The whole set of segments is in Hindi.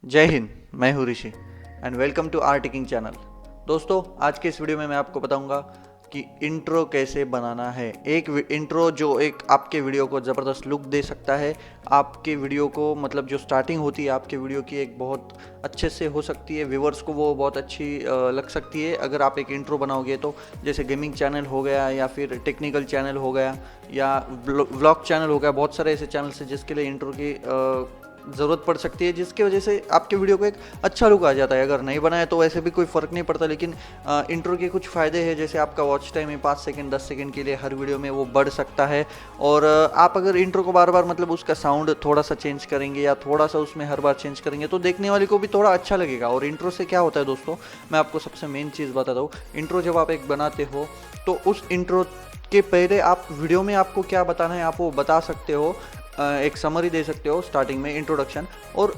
जय हिंद। मैं हूँ Rishi and welcome to our taking channel. दोस्तों, आज के इस वीडियो में मैं आपको बताऊंगा कि इंट्रो कैसे बनाना है। एक इंट्रो जो एक आपके वीडियो को ज़बरदस्त लुक दे सकता है, आपके वीडियो को मतलब जो स्टार्टिंग होती है आपके वीडियो की एक बहुत अच्छे से हो सकती है, व्यूवर्स को वो बहुत अच्छी लग सकती है अगर आप एक इंट्रो बनाओगे तो। जैसे गेमिंग चैनल हो गया या फिर टेक्निकल चैनल हो गया या व्लॉग चैनल हो गया, बहुत सारे ऐसे चैनल्स हैं जिसके लिए इंट्रो की ज़रूरत पड़ सकती है, जिसकी वजह से आपके वीडियो को एक अच्छा लुक आ जाता है। अगर नहीं बनाया तो वैसे भी कोई फ़र्क नहीं पड़ता, लेकिन इंट्रो के कुछ फ़ायदे हैं, जैसे आपका वॉच टाइम है 5 सेकंड 10 सेकंड के लिए हर वीडियो में वो बढ़ सकता है। और आप अगर इंट्रो को बार बार मतलब उसका साउंड थोड़ा सा चेंज करेंगे या थोड़ा सा उसमें हर बार चेंज करेंगे तो देखने वाले को भी थोड़ा अच्छा लगेगा। और इंट्रो से क्या होता है दोस्तों, मैं आपको सबसे मेन चीज़ बताता हूँ। इंट्रो जब आप एक बनाते हो तो उस इंट्रो के पहले आप वीडियो में आपको क्या बताना है आप वो बता सकते हो। एक समरी दे सकते हो स्टार्टिंग में, इंट्रोडक्शन, और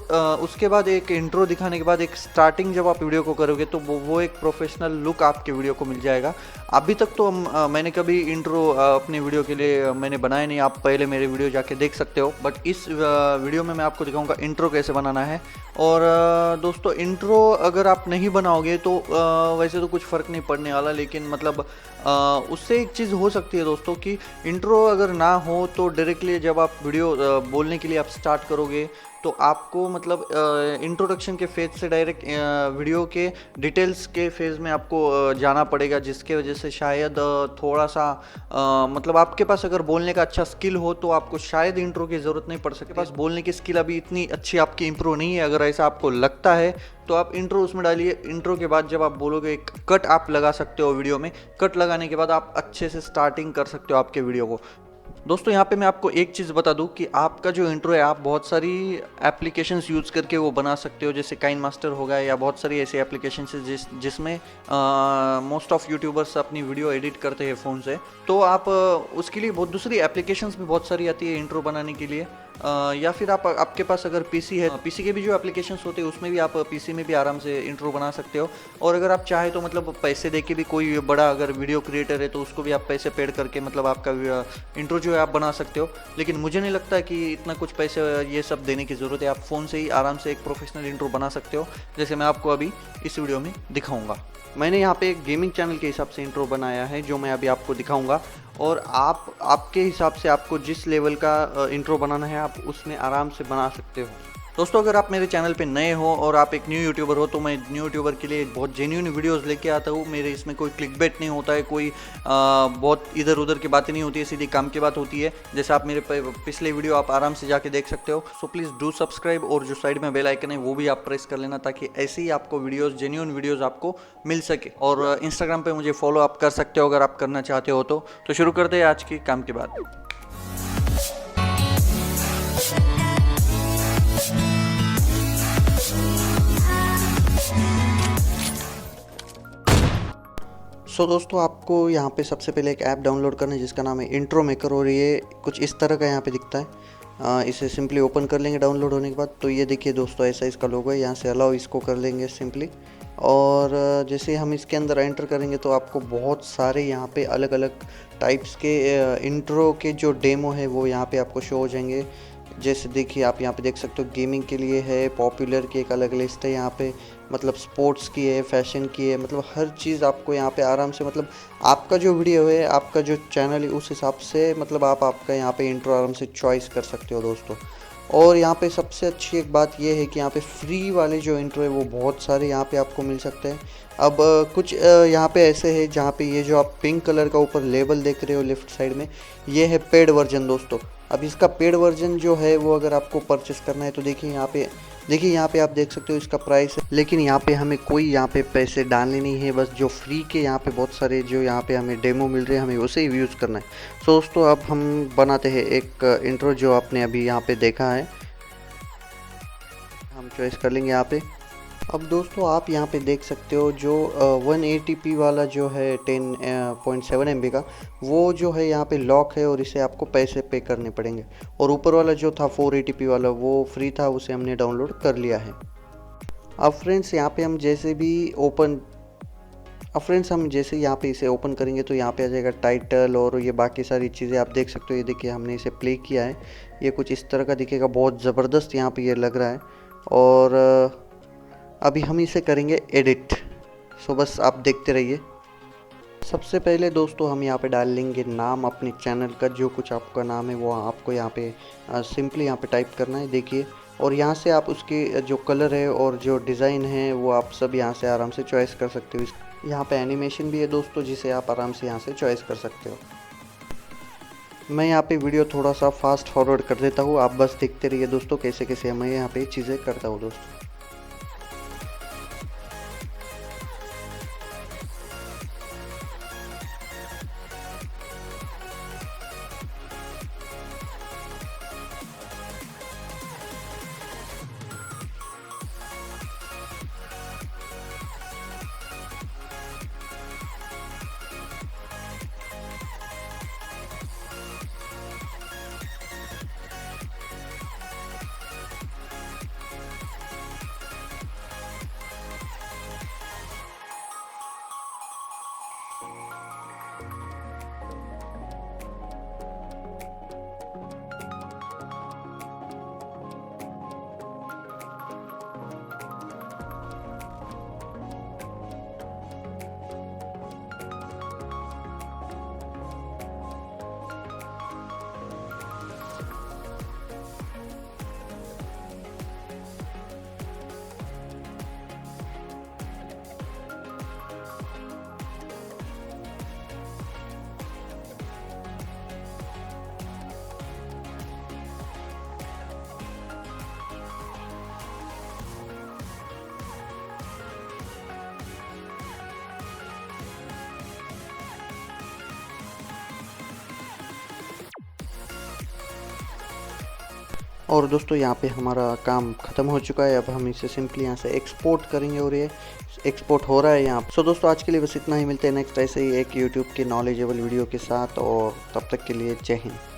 उसके बाद एक इंट्रो दिखाने के बाद एक स्टार्टिंग जब आप वीडियो को करोगे तो वो एक प्रोफेशनल लुक आपके वीडियो को मिल जाएगा। अभी तक तो मैंने कभी इंट्रो अपने वीडियो के लिए मैंने बनाया नहीं, आप पहले मेरे वीडियो जाके देख सकते हो, बट इस वीडियो में मैं आपको दिखाऊंगा इंट्रो कैसे बनाना है। और दोस्तों, इंट्रो अगर आप नहीं बनाओगे तो वैसे तो कुछ फ़र्क नहीं पड़ने वाला, लेकिन मतलब उससे एक चीज़ हो सकती है दोस्तों कि इंट्रो अगर ना हो तो डायरेक्टली जब आप वीडियो बोलने के लिए आप स्टार्ट करोगे तो आपको मतलब इंट्रोडक्शन के फेज से डायरेक्ट वीडियो के डिटेल्स के फेज में आपको जाना पड़ेगा, जिसके वजह से शायद थोड़ा सा मतलब आपके पास अगर बोलने का अच्छा स्किल हो तो आपको शायद इंट्रो की ज़रूरत नहीं पड़ सकती। पास बोलने की स्किल अभी इतनी अच्छी आपकी इंप्रूव नहीं है, अगर ऐसा आपको लगता है तो आप इंट्रो उसमें डालिए। इंट्रो के बाद जब आप बोलोगे एक कट आप लगा सकते हो वीडियो में, कट लगाने के बाद आप अच्छे से स्टार्टिंग कर सकते हो आपके वीडियो को। दोस्तों, यहाँ पे मैं आपको एक चीज़ बता दूँ कि आपका जो इंट्रो है आप बहुत सारी एप्लीकेशंस यूज़ करके वो बना सकते हो, जैसे काइन मास्टर हो गया या बहुत सारी ऐसी एप्लीकेशंस है जिसमें मोस्ट ऑफ यूट्यूबर्स अपनी वीडियो एडिट करते हैं फ़ोन से। तो आप उसके लिए बहुत दूसरी एप्लीकेशंस भी बहुत सारी आती है इंट्रो बनाने के लिए। या फिर आप आपके पास अगर पीसी है, पीसी के भी जो एप्लीकेशंस होते हैं उसमें भी आप पीसी में भी आराम से इंट्रो बना सकते हो। और अगर आप चाहे तो मतलब पैसे दे के भी कोई बड़ा अगर वीडियो क्रिएटर है तो उसको भी आप पैसे पेड करके मतलब आपका इंट्रो जो है आप बना सकते हो। लेकिन मुझे नहीं लगता कि इतना कुछ पैसे ये सब देने की ज़रूरत है, आप फ़ोन से ही आराम से एक प्रोफेशनल इंट्रो बना सकते हो, जैसे मैं आपको अभी इस वीडियो में दिखाऊंगा। मैंने यहाँ पे एक गेमिंग चैनल के हिसाब से इंट्रो बनाया है जो मैं अभी आपको दिखाऊंगा, और आप आपके हिसाब से आपको जिस लेवल का इंट्रो बनाना है आप उसमें आराम से बना सकते हो। दोस्तों, अगर आप मेरे चैनल पे नए हो और आप एक न्यू यूट्यूबर हो तो मैं न्यू यूट्यूबर के लिए बहुत जेन्युइन वीडियोस लेके आता हूँ। मेरे इसमें कोई क्लिकबेट नहीं होता है, कोई बहुत इधर उधर की बातें नहीं होती है, सीधी काम की बात होती है। जैसे आप मेरे पिछले वीडियो आप आराम से जाके देख सकते हो। सो प्लीज़ डू सब्सक्राइब, और जो साइड में बेल आइकन है वो भी आप प्रेस कर लेना, ताकि ऐसे ही आपको वीडियोज़ जेन्युइन वीडियोज़ आपको मिल सके। और इंस्टाग्राम पर मुझे फॉलो आप कर सकते हो अगर आप करना चाहते हो तो शुरू करते हैं आज की काम की बात। दोस्तों, आपको यहाँ पे सबसे पहले एक ऐप डाउनलोड करना है जिसका नाम है इंट्रो मेकर, और ये कुछ इस तरह का यहाँ पे दिखता है। इसे सिंपली ओपन कर लेंगे डाउनलोड होने के बाद। तो ये देखिए दोस्तों, ऐसा इसका लोगो है। यहाँ से अलाउ इसको कर लेंगे सिंपली, और जैसे हम इसके अंदर एंटर करेंगे तो आपको बहुत सारे यहाँ पे अलग अलग टाइप्स के इंट्रो के जो डेमो है वो यहाँ पे आपको शो हो जाएंगे। जैसे देखिए, आप यहाँ पे देख सकते हो गेमिंग के लिए है, पॉपुलर की एक अलग लिस्ट है यहाँ पे, मतलब स्पोर्ट्स की है, फैशन की है, मतलब हर चीज़ आपको यहाँ पे आराम से, मतलब आपका जो वीडियो है, आपका जो चैनल है उस हिसाब से मतलब आप आपका यहाँ पे इंट्रो आराम से चॉइस कर सकते हो दोस्तों। और यहाँ पे सबसे अच्छी एक बात ये है कि यहाँ पे फ्री वाले जो इंट्रो है वो बहुत सारे यहाँ पे आपको मिल सकते हैं। अब कुछ यहाँ पे ऐसे है जहाँ पे ये जो आप पिंक कलर का ऊपर लेबल देख रहे हो लेफ्ट साइड में, ये है पेड वर्जन दोस्तों। अब इसका पेड वर्जन जो है वो अगर आपको परचेस करना है तो देखिए यहाँ पे आप देख सकते हो इसका प्राइस है, लेकिन यहाँ पे हमें कोई यहाँ पे पैसे डालने नहीं है, बस जो फ्री के यहाँ पे बहुत सारे जो यहाँ पे हमें डेमो मिल रहे हैं हमें उसे ही यूज़ करना है। दोस्तों, अब हम बनाते हैं एक इंट्रो जो आपने अभी यहाँ पे देखा है, हम चॉइस कर लेंगे यहाँ पे। अब दोस्तों, आप यहाँ पे देख सकते हो जो 180p वाला जो है 10.7 MB का, वो जो है यहाँ पे लॉक है और इसे आपको पैसे पे करने पड़ेंगे। और ऊपर वाला जो था 480p वाला वो फ्री था, उसे हमने डाउनलोड कर लिया है। अब फ्रेंड्स, यहाँ पे हम जैसे यहाँ पे इसे ओपन करेंगे तो यहाँ पे आ जाएगा टाइटल और ये बाकी सारी चीज़ें आप देख सकते हो। ये देखिए, हमने इसे प्ले किया है, ये कुछ इस तरह का दिखेगा, बहुत ज़बरदस्त यहाँ पे ये लग रहा है। और अभी हम इसे करेंगे एडिट। सो बस आप देखते रहिए। सबसे पहले दोस्तों हम यहाँ पे डाल लेंगे नाम अपने चैनल का, जो कुछ आपका नाम है वो आपको यहाँ पे सिंपली यहाँ पे टाइप करना है, देखिए। और यहाँ से आप उसके जो कलर है और जो डिज़ाइन है वो आप सब यहाँ से आराम से चॉइस कर सकते हो। यहाँ पे एनिमेशन भी है दोस्तों, जिसे आप आराम से यहाँ से चॉइस कर सकते हो। मैं यहाँ पे वीडियो थोड़ा सा फास्ट फॉरवर्ड कर देता हूँ, आप बस देखते रहिए दोस्तों कैसे कैसे मैं यहाँ पे चीज़ें करता हूँ दोस्तों। और दोस्तों यहाँ पे हमारा काम ख़त्म हो चुका है। अब हम इसे सिंपली यहाँ से एक्सपोर्ट करेंगे और ये एक्सपोर्ट हो रहा है यहाँ। सो दोस्तों आज के लिए बस इतना ही, मिलते हैं नेक्स्ट ऐसे ही एक यूट्यूब के नॉलेजेबल वीडियो के साथ, और तब तक के लिए जय हिंद।